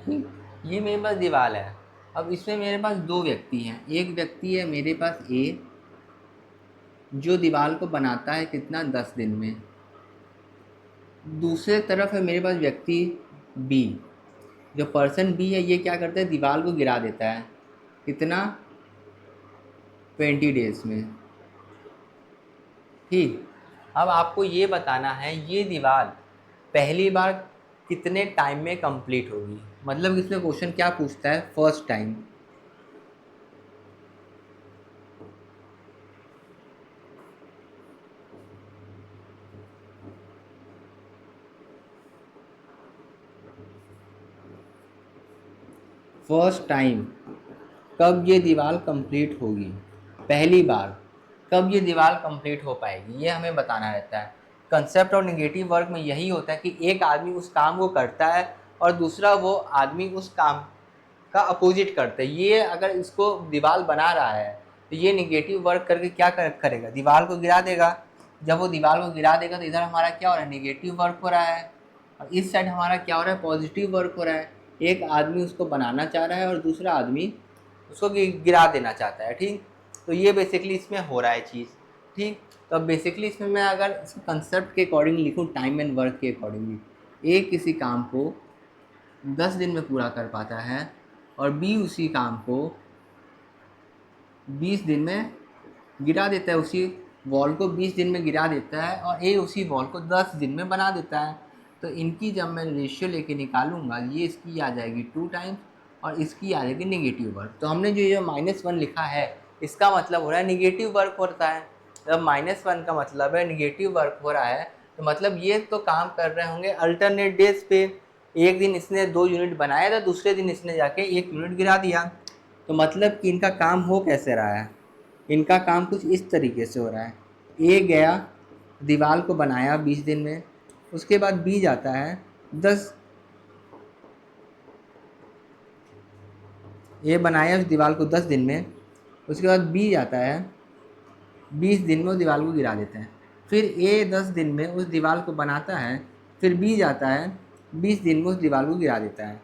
ठीक, ये मेरे पास दीवार है। अब इसमें मेरे पास दो व्यक्ति हैं। एक व्यक्ति है मेरे पास ए, जो दीवार को बनाता है कितना, 10 दिन में। दूसरे तरफ है मेरे पास व्यक्ति बी, जो पर्सन बी है ये क्या करता है, दीवार को गिरा देता है कितना, 20 डेज में। ठीक, अब आपको ये बताना है ये दीवार पहली बार कितने टाइम में कंप्लीट होगी। मतलब इसमें क्वेश्चन क्या पूछता है, फर्स्ट टाइम। फर्स्ट टाइम कब ये दीवार कंप्लीट होगी, पहली बार कब ये दीवार कंप्लीट हो पाएगी, ये हमें बताना रहता है। कंसेप्ट और नेगेटिव वर्क में यही होता है कि एक आदमी उस काम को करता है और दूसरा वो आदमी उस काम का अपोजिट करता है। ये अगर इसको दीवार बना रहा है तो ये नेगेटिव वर्क करके क्या करेगा, दीवार को गिरा देगा। जब वो दीवार को गिरा देगा तो इधर हमारा क्या हो रहा है, नेगेटिव वर्क हो रहा है, और इस साइड हमारा क्या हो रहा है, पॉजिटिव वर्क हो रहा है। एक आदमी उसको बनाना चाह रहा है और दूसरा आदमी उसको गिरा देना चाहता है। ठीक, तो ये बेसिकली इसमें हो रहा है चीज़। ठीक, तो अब बेसिकली इसमें मैं अगर इसको कंसेप्ट के अकॉर्डिंग लिखूँ, टाइम एंड वर्क के अकॉर्डिंगली, ए किसी काम को 10 दिन में पूरा कर पाता है और बी उसी काम को 20 दिन में गिरा देता है, उसी वॉल को 20 दिन में गिरा देता है, और ए उसी वॉल को 10 दिन में बना देता है। तो इनकी जब मैं रेशियो लेके निकालूंगा, ये इसकी आ जाएगी 2 टाइम्स और इसकी आ जाएगी नेगेटिव वर्क। तो हमने जो ये -1 लिखा है इसका मतलब हो रहा है नेगेटिव वर्क होता है। जब -1 का मतलब है नेगेटिव वर्क हो रहा है, तो मतलब ये तो काम कर रहे होंगे अल्टरनेट डेज पे। एक दिन इसने 2 यूनिट बनाया था, दूसरे दिन इसने जाके 1 यूनिट गिरा दिया। तो मतलब कि इनका काम हो कैसे रहा है, इनका काम कुछ इस तरीके से हो रहा है। ए गया, दीवार को बनाया 20 दिन में, उसके बाद बी जाता है 10, ए बनाया उस दीवार को 10 दिन में, उसके बाद बी जाता है 20 दिन में उस दीवार को गिरा देते हैं। फिर ए 10 दिन में उस दीवार को बनाता है, फिर बी जाता है 20 दिन में उस दीवार को गिरा देता है।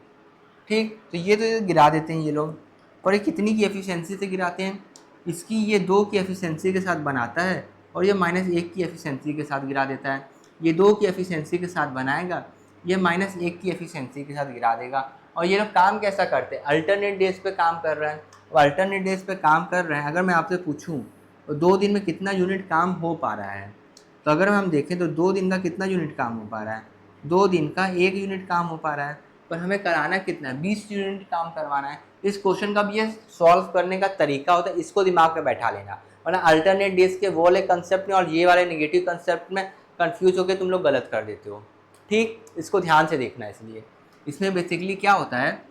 ठीक, तो ये गिरा देते हैं ये लोग। और ये कितनी की एफिशिएंसी से गिराते हैं, इसकी ये 2 की एफिशिएंसी के साथ बनाता है और ये -1 की एफिशिएंसी के साथ गिरा देता है। ये 2 की एफिशिएंसी के साथ बनाएगा, ये -1 की एफिशिएंसी के साथ गिरा देगा। और ये लोग काम कैसा करते हैं, अल्टरनेट डेज पे काम कर रहे हैं। अब अल्टरनेट डेज पे काम कर रहे हैं, अगर मैं आपसे पूछूं तो 2 दिन में कितना यूनिट काम हो पा रहा है, तो अगर हम देखें तो 2 दिन का कितना यूनिट काम हो पा रहा है, 2 दिन का 1 यूनिट काम हो पा रहा है। पर हमें कराना कितना है, 20 यूनिट काम करवाना है। इस क्वेश्चन का भी ये सॉल्व करने का तरीका होता है, इसको दिमाग में बैठा लेना, वरना अल्टरनेट डेज के वो वाले कंसेप्ट में और ये वाले नेगेटिव कंसेप्ट में कंफ्यूज होकर तुम लोग गलत कर देते हो। ठीक, इसको ध्यान से देखना है। इसलिए इसमें बेसिकली क्या होता है,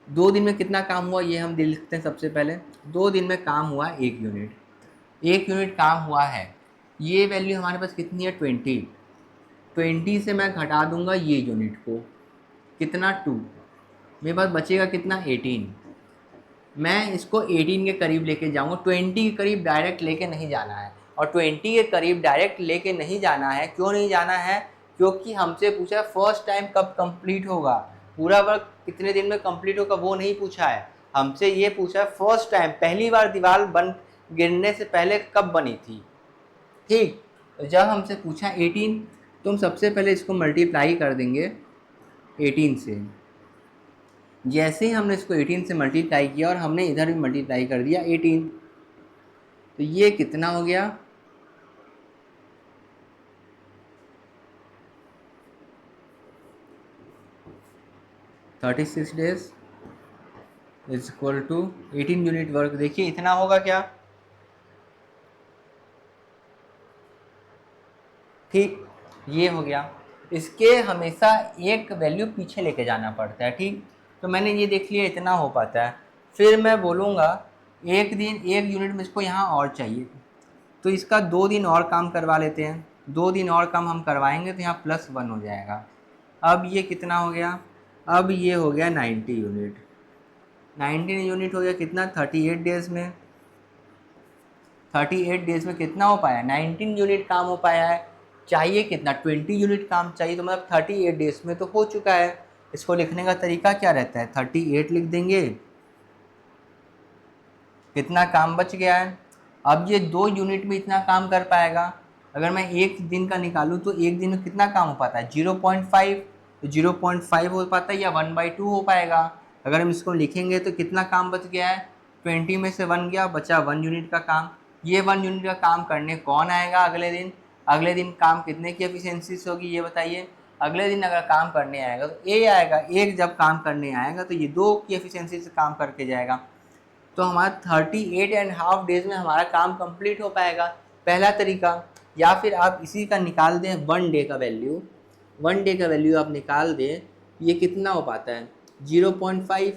2 दिन में कितना काम हुआ ये हम लिखते हैं। सबसे पहले 2 दिन में काम हुआ 1 यूनिट, 1 यूनिट काम हुआ है। ये वैल्यू हमारे पास कितनी है, 20 से मैं घटा दूंगा ये यूनिट को, कितना 2, मेरे पास बचेगा कितना 18। मैं इसको 18 के करीब लेके जाऊंगा, 20 के करीब डायरेक्ट लेके नहीं जाना है। और 20 के करीब डायरेक्ट लेके नहीं जाना है, क्यों नहीं जाना है, क्योंकि हमसे पूछा है फर्स्ट टाइम कब कंप्लीट होगा, पूरा वर्क कितने दिन में कंप्लीट होगा वो नहीं पूछा है। हमसे ये पूछा है फर्स्ट टाइम, पहली बार दीवार बन गिरने से पहले कब बनी थी। ठीक, तो जब हमसे पूछा 18, तो हम सबसे पहले इसको मल्टीप्लाई कर देंगे 18 से। जैसे ही हमने इसको 18 से मल्टीप्लाई किया और हमने इधर भी मल्टीप्लाई कर दिया 18, तो ये कितना हो गया, 36 days is equal to 18 unit work. देखिए इतना होगा क्या। ठीक, ये हो गया। इसके हमेशा एक वैल्यू पीछे लेके जाना पड़ता है। ठीक, तो मैंने ये देख लिया इतना हो पाता है। फिर मैं बोलूँगा एक दिन 1 यूनिट में इसको यहाँ और चाहिए, तो इसका 2 दिन और काम करवा लेते हैं। 2 दिन और काम हम करवाएंगे तो यहाँ +1 हो जाएगा। अब ये कितना हो गया, अब ये हो गया 90 यूनिट। 90 यूनिट हो गया कितना, 38 डेज़ में। 38 डेज़ में कितना हो पाया, 19 यूनिट काम हो पाया है। चाहिए कितना, 20 यूनिट काम चाहिए, तो मतलब 38 डेज़ में तो हो चुका है। इसको लिखने का तरीका क्या रहता है, 38 लिख देंगे। कितना काम बच गया है। अब ये 2 यूनिट में इतना काम कर पाएगा। अगर मैं एक दिन का निकालूं तो एक दिन में कितना काम हो पाता है, 0.5। तो 0.5 हो पाता है या 1/2 हो पाएगा। अगर हम इसको लिखेंगे तो कितना काम बच गया है, 20 में से 1 गया, बचा 1 यूनिट का काम। ये 1 यूनिट का काम करने कौन आएगा अगले दिन। अगले दिन काम कितने की एफिशिएंसी से होगी ये बताइए। अगले दिन अगर काम करने आएगा तो ए आएगा। एक जब काम करने आएगा तो ये 2 की एफिशिएंसी से काम करके जाएगा। तो हमारा 38.5 डेज में हमारा काम कंप्लीट हो पाएगा, पहला तरीका। या फिर आप इसी का निकाल दें 1 डे का वैल्यू। 1 डे का वैल्यू आप निकाल दें, ये कितना हो पाता है, 0.5।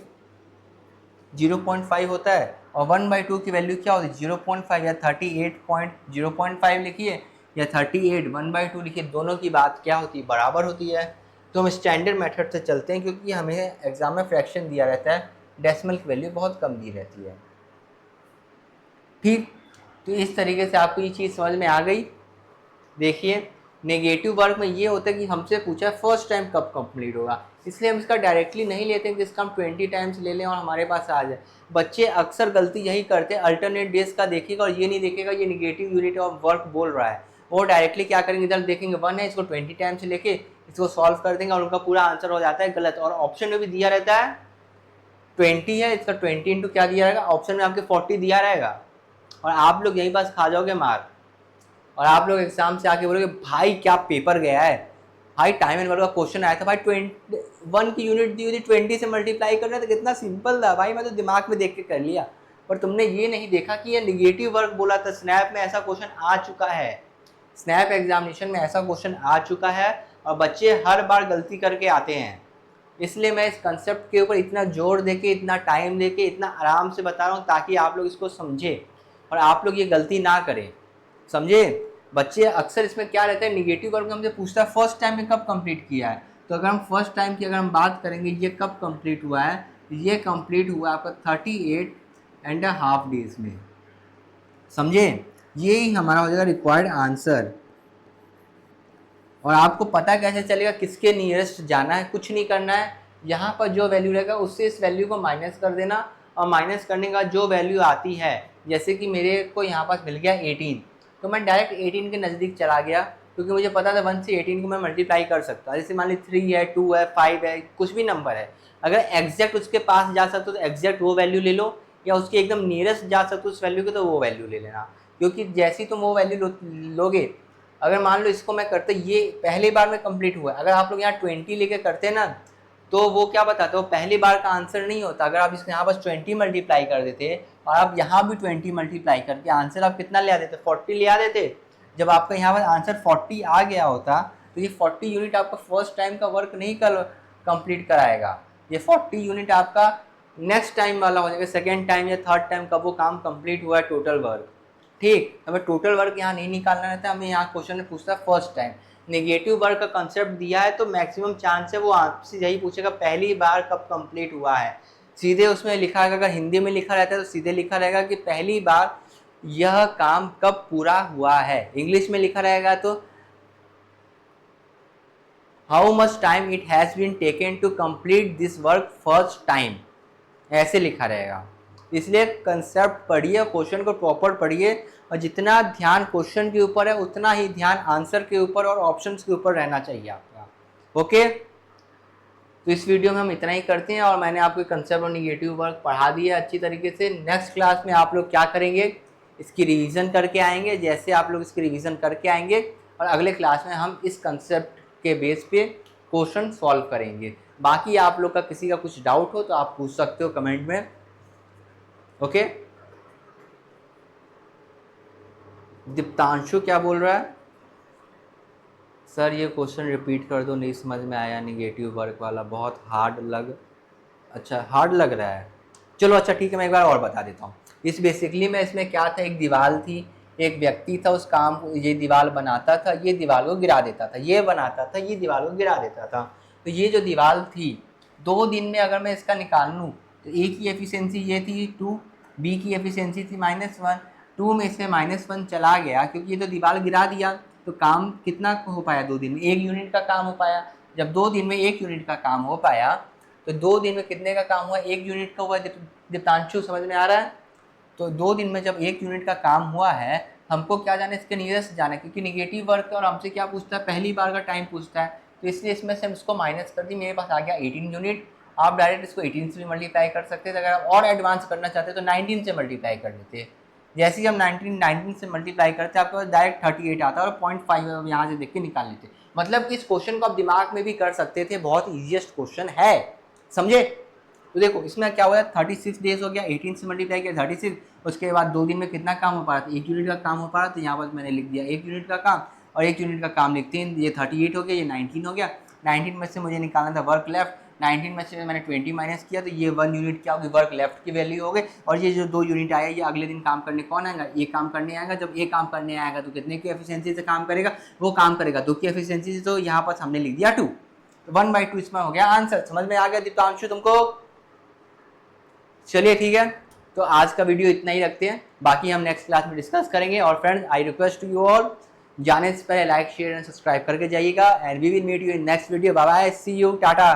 0.5 होता है और 1/2 की वैल्यू क्या होती है, 0.5 या 38.0.5 लिखिए या 38 1/2 लिखिए, दोनों की बात क्या होती है, बराबर होती है। तो हम स्टैंडर्ड मेथड से चलते हैं क्योंकि हमें एग्जाम में फ्रैक्शन दिया रहता है, डेसिमल की वैल्यू बहुत कम दी रहती है। ठीक, तो इस तरीके से आपको ये चीज़ समझ में आ गई। देखिए नेगेटिव वर्क में ये होता है कि हमसे पूछा है फर्स्ट टाइम कब कंप्लीट होगा, इसलिए हम इसका डायरेक्टली नहीं लेते हैं कि इसका हम 20 टाइम्स ले लें और हमारे पास आ जाए। बच्चे अक्सर गलती यही करते हैं, अल्टरनेट डेज का देखेगा और ये नहीं देखेगा ये निगेटिव यूनिट ऑफ वर्क बोल रहा है। वो डायरेक्टली क्या करेंगे, इधर देखेंगे 1 है, इसको 20 टाइम्स लेके इसको सॉल्व कर देंगे और उनका पूरा आंसर हो जाता है गलत। और ऑप्शन में भी दिया रहता है 20 है, इसका 20 इंटू क्या दिया रहेगा, ऑप्शन में आपके 40 दिया रहेगा और आप लोग यहीं पास खा जाओगे मार। और आप लोग एग्जाम से आके बोलोगे भाई क्या पेपर गया है, भाई टाइम एंड वर्क का क्वेश्चन आया था, भाई 21 की यूनिट दी हुई थी, 20 से मल्टीप्लाई करना था, कितना सिंपल था भाई, मैं तो दिमाग में देख के कर लिया। पर तुमने ये नहीं देखा कि ये निगेटिव वर्क बोला था। स्नैप में ऐसा क्वेश्चन आ चुका है, स्नैप एग्जामिनेशन में ऐसा क्वेश्चन आ चुका है और बच्चे हर बार गलती करके आते हैं। इसलिए मैं इस कंसेप्ट के ऊपर इतना जोर देके, इतना टाइम देके, इतना आराम से बता रहा हूँ ताकि आप लोग इसको समझे और आप लोग ये गलती ना करें, समझे। बच्चे अक्सर इसमें क्या रहता है, निगेटिव वर्क हमसे पूछता है फर्स्ट टाइम में कब कंप्लीट किया है। तो अगर हम फर्स्ट टाइम की अगर हम बात करेंगे ये कब कंप्लीट हुआ है, ये कंप्लीट हुआ आपका 38.5 डेज में, समझे। यही हमारा हो जाएगा रिक्वायर्ड आंसर। और आपको पता कैसे चलेगा किसके नियरेस्ट जाना है, कुछ नहीं करना है, यहाँ पर जो वैल्यू रहेगा उससे इस वैल्यू को माइनस कर देना और माइनस करने का जो वैल्यू आती है, जैसे कि मेरे को यहाँ पास मिल गया 18, तो मैं डायरेक्ट 18 के नज़दीक चला गया क्योंकि मुझे पता था 1 से 18 को मैं मल्टीप्लाई कर सकता। जैसे मान ली 3 है, 2 है, 5 है, कुछ भी नंबर है, अगर एग्जैक्ट उसके पास जा सकते हो तो एग्जैक्ट वो वैल्यू ले लो, या उसके एकदम नियरेस्ट जा सकते हो उस वैल्यू के तो वो वैल्यू ले लेना। क्योंकि जैसे ही तुम वो वैल्यू लोगे, अगर मान लो इसको मैं करते, ये पहली बार में कंप्लीट हुआ, अगर आप लोग यहाँ 20 लेके करते ना तो वो क्या बताते हो, पहली बार का आंसर नहीं होता। अगर आप इसके यहाँ बस 20 मल्टीप्लाई कर देते और आप यहाँ भी 20 मल्टीप्लाई करके आंसर आप कितना ले आते थे, 40 ले आ देते। जब आपका यहाँ पर आंसर 40 आ गया होता तो ये 40 यूनिट आपका फर्स्ट टाइम का वर्क नहीं कंप्लीट कराएगा, ये 40 यूनिट आपका नेक्स्ट टाइम वाला हो जाएगा, सेकेंड टाइम या थर्ड टाइम का वो काम कंप्लीट हुआ है टोटल वर्क। ठीक, हमें टोटल वर्क यहाँ नहीं निकालना रहता है, हमें यहाँ क्वेश्चन में पूछता है फर्स्ट टाइम। नेगेटिव वर्क का कंसेप्ट दिया है तो मैक्सिमम चांस है वो आपसे यही पूछेगा पहली बार कब कंप्लीट हुआ है। सीधे उसमें लिखा है, अगर हिंदी में लिखा रहता है तो सीधे लिखा रहेगा कि पहली बार यह काम कब पूरा हुआ है। इंग्लिश में लिखा रहेगा तो how much time it has been taken to complete this work first time, ऐसे लिखा रहेगा। इसलिए कंसेप्ट पढ़िए, क्वेश्चन को प्रॉपर पढ़िए और जितना ध्यान क्वेश्चन के ऊपर है उतना ही ध्यान आंसर के ऊपर और ऑप्शंस के ऊपर रहना चाहिए आपका। ओके, तो इस वीडियो में हम इतना ही करते हैं और मैंने आपको कंसेप्ट और निगेटिव वर्क पढ़ा दिया अच्छी तरीके से। नेक्स्ट क्लास में आप लोग क्या करेंगे, इसकी रिवीजन करके आएंगे। जैसे आप लोग इसकी रिवीजन करके आएंगे और अगले क्लास में हम इस कंसेप्ट के बेस पे क्वेश्चन सॉल्व करेंगे। बाकी आप लोग का किसी का कुछ डाउट हो तो आप पूछ सकते हो कमेंट में। ओके, दीप्तांशु क्या बोल रहा है, सर ये क्वेश्चन रिपीट कर दो, नहीं समझ में आया, निगेटिव वर्क वाला बहुत अच्छा हार्ड लग रहा है। चलो अच्छा ठीक है, मैं एक बार और बता देता हूँ। इस बेसिकली में इसमें क्या था, एक दीवार थी, एक व्यक्ति था, उस काम को ये दीवार बनाता था, ये दीवार को गिरा देता था, ये बनाता था, ये दीवार को गिरा देता था। तो ये जो दीवार थी 2 दिन में अगर मैं इसका निकाल लूँ तो ए की एफिशिएंसी ये थी 2, बी की एफिशिएंसी थी -1, 2 में से -1 चला गया क्योंकि ये तो दीवार गिरा दिया। तो काम कितना हो पाया 2 दिन में, 1 यूनिट का काम हो पाया। जब 2 दिन में 1 यूनिट का काम हो पाया, तो 2 दिन में कितने का काम हुआ? 1 यूनिट का हुआ। दीप्तांशु समझ में आ रहा है? तो 2 दिन में जब 1 यूनिट का काम हुआ है, हमको क्या जाना है? इसके नियरेस्ट जाना है, क्योंकि निगेटिव वर्क और हमसे क्या पूछता है? पहली बार का टाइम पूछता है, तो इसलिए इसमें से हम इसको माइनस कर दी। मेरे पास आ गया 18 यूनिट। आप डायरेक्ट इसको 18 से भी मल्टीप्लाई कर सकते थे। अगर आप और एडवांस करना चाहते तो 19 से मल्टीप्लाई कर लेते। जैसे ही हम 19 से मल्टीप्लाई करते आपको डायरेक्ट 38 आता है और 0.5 यहाँ से देख के निकाल लेते। मतलब इस क्वेश्चन को आप दिमाग में भी कर सकते थे, बहुत ईजीएस्ट क्वेश्चन है, समझे? तो देखो इसमें क्या हुआ, 36 डेज हो गया, 18 से मल्टीप्लाई किया 36। उसके बाद 2 दिन में कितना काम हो पा रहा था? 1 यूनिट का काम हो पा रहा था। यहाँ पर मैंने लिख दिया 1 यूनिट का काम, और 1 यूनिट का काम लिखते हैं, ये 38 हो गया, ये 19 हो गया। 19 में से मुझे निकालना था वर्क लेफ्ट, 19 में से मैंने 20 माइनस किया, तो ये 1 यूनिट क्या होगी? वर्क लेफ्ट की वैल्यू हो गई। और ये जो 2 यूनिट आया, ये अगले दिन काम करने कौन आएगा? ये काम करने आएगा। जब ये काम करने आएगा तो कितने की एफिशिएंसी से काम करेगा? वो काम करेगा 2 की एफिशिएंसी से। तो यहाँ पर हमने लिख दिया 2, 1/2 इसमें हो गया आंसर। समझ में आ गया दीप्तांशु तुमको? चलिए ठीक है, तो आज का वीडियो इतना ही रखते हैं, बाकी हम नेक्स्ट क्लास में डिस्कस करेंगे। और friends, I request you all, जाने से पहले लाइक शेयर एंड सब्सक्राइब करके जाइएगा। And we will meet you in next video. Bye bye, see you, Tata.